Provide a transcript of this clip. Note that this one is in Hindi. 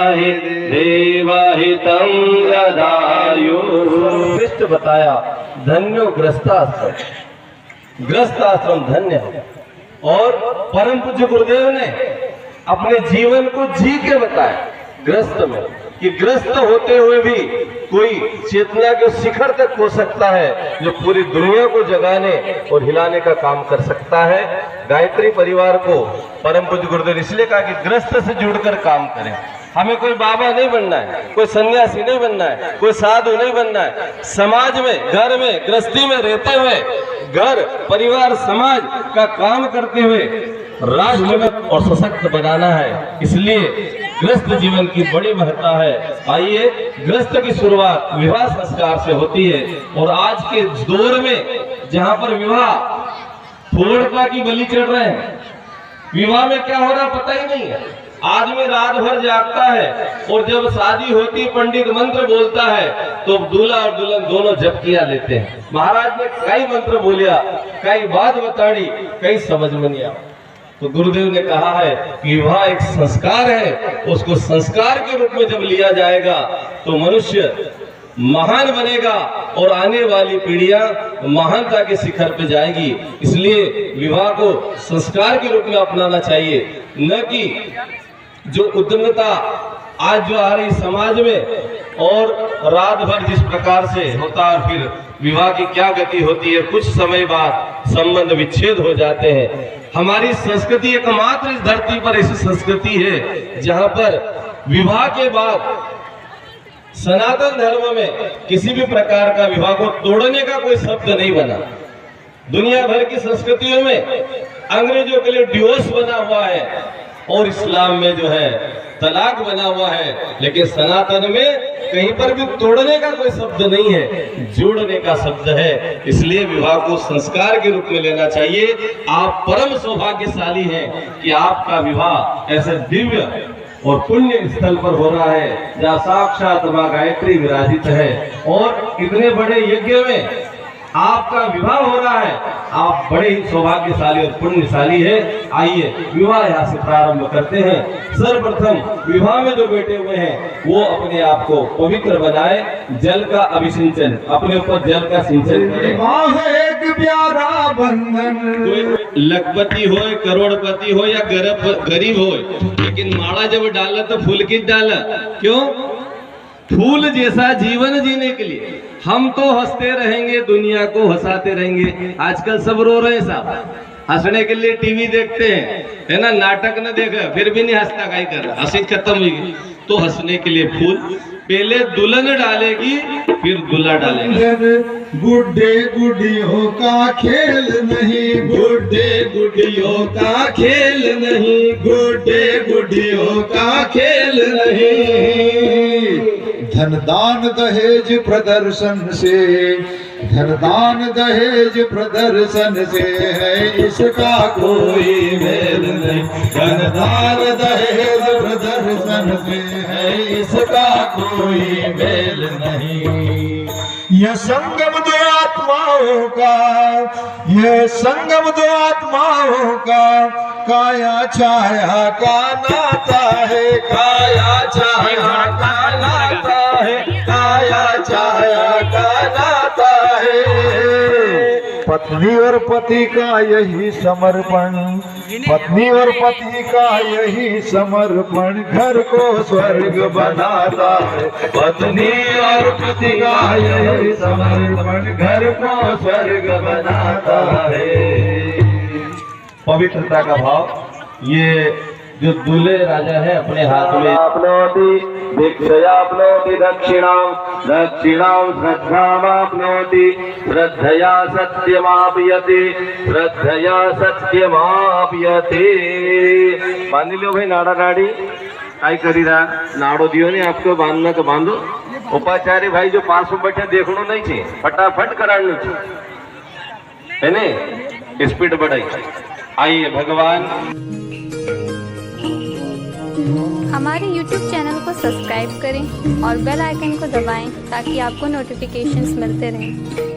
देवहितं यदायुः बताया धन्यो ग्रस्ताश्रम, ग्रस्त आश्रम धन्य है। और परम पूज्य गुरुदेव ने अपने जीवन को जी के बताया ग्रस्त में, कि ग्रस्त होते हुए भी कोई चेतना के शिखर तक हो सकता है जो पूरी दुनिया को जगाने और हिलाने का काम कर सकता है। गायत्री परिवार को परम पूज्य गुरुदेव इसलिए कहा कि ग्रस्त से जुड़कर काम करें। हमें कोई बाबा नहीं बनना है, कोई सन्यासी नहीं बनना है, कोई साधु नहीं बनना है। समाज में, घर में, गृहस्थी में रहते हुए घर परिवार समाज का काम करते हुए राष्ट्र और सशक्त बनाना है। इसलिए गृहस्थ जीवन की बड़ी महत्ता है। आइए, गृहस्थ की शुरुआत विवाह संस्कार से होती है। और आज के दौर में जहाँ पर विवाह फोड़का की बलि चढ़ रहे हैं, विवाह में क्या हो रहा पता ही नहीं है। आदमी रात भर जागता है और जब शादी होती पंडित मंत्र बोलता है तो दूल्हा और दुल्हन दोनों झपकियां लेते हैं। महाराज ने कई मंत्र बोलिया, कई बात बताड़ी, कई समझ में नहीं आया। तो गुरुदेव ने कहा है कि विवाह एक संस्कार है, उसको संस्कार के रूप में जब लिया जाएगा तो मनुष्य महान बनेगा और आने वाली पीढ़ियां महानता के शिखर पे जाएगी। इसलिए विवाह को संस्कार के रूप में अपनाना चाहिए, न कि जो उद्यमता आज जो आ रही समाज में और रात भर जिस प्रकार से होता है, फिर विवाह की क्या गति होती है, कुछ समय बाद संबंध विच्छेद हो जाते हैं। हमारी संस्कृति एकमात्र इस धरती पर ऐसी संस्कृति है जहां पर विवाह के बाद सनातन धर्म में किसी भी प्रकार का विवाह को तोड़ने का कोई शब्द नहीं बना। दुनिया भर की संस्कृतियों में अंग्रेजों के लिए डिवोर्स बना हुआ है और इस्लाम में जो है तलाक बना हुआ है, लेकिन सनातन में कहीं पर भी तोड़ने का कोई शब्द नहीं है, जोड़ने का शब्द है। इसलिए विवाह को संस्कार के रूप में लेना चाहिए। आप परम सौभाग्यशाली हैं कि आपका विवाह ऐसे दिव्य और पुण्य स्थल पर हो रहा है जहाँ साक्षात मां गायत्री विराजित है। और इतने बड़े यज्ञ में आपका विवाह हो रहा है, आप बड़े ही सौभाग्यशाली और पुण्यशाली है। आइए विवाह यहाँ से प्रारंभ करते हैं। सर्वप्रथम विवाह में जो बैठे हुए हैं वो अपने आप को पवित्र बनाए, जल का अभिसिंचन, अपने ऊपर जल का सिंचन करें। एक प्यारा बंधन, कोई लखपति हो, करोड़पति हो या गरीब हो, लेकिन माला जब डाला तो फूल की डाला क्यों? फूल जैसा जीवन जीने के लिए। हम तो हंसते रहेंगे, दुनिया को हंसाते रहेंगे। आजकल सब रो रहे हैं साहब, हंसने के लिए टीवी देखते हैं, है ना, नाटक न देखा फिर भी नहीं हंसता, काय कर हंसी खत्म हुई। तो हंसने के लिए फूल पहले दुल्हन डालेगी फिर दूल्हा डालेगा। गुड्डे गुडियों का खेल नहीं, गुड्डे गुडियों का खेल नहीं, गुड्डे गुडियों का खेल नहीं। धनदान दहेज प्रदर्शन से, धनदान दहेज प्रदर्शन से है इसका कोई मेल नहीं। धनदान दहेज प्रदर्शन से है इसका कोई मेल नहीं। यह संगम दो आत्माओं का, यह संगम दो आत्माओं का काया छाया का नाता है, काया छाया का नाता है, काया छाया का नाता है। पत्नी और पति का यही समर्पण, पत्नी और पति का यही समर्पण घर को स्वर्ग बनाता है। पत्नी और पति का यही समर्पण घर को स्वर्ग बनाता है। पवित्रता का भाव, ये जो दूल्हे राजा है अपने हाथ में आपनोति भिक्षयाप्नोति दक्षिणां, दक्षिणां श्रद्धामाप्नोति, श्रद्धया सत्यमापयति, श्रद्धया सत्यमापयति। बांध लो भाई नाड़ा नाड़ी, काय करी रहा नाड़ो दियो ने आपको बांधना तो बांधो। उपाचार्य भाई जो पास में बैठे देखनो नहीं चाहिए, फटाफट कराना चाहिए, है ने, स्पीड बढ़ाई। आइए भगवान। हमारे YouTube चैनल को सब्सक्राइब करें और बेल आइकन को दबाएं ताकि आपको नोटिफिकेशंस मिलते रहें।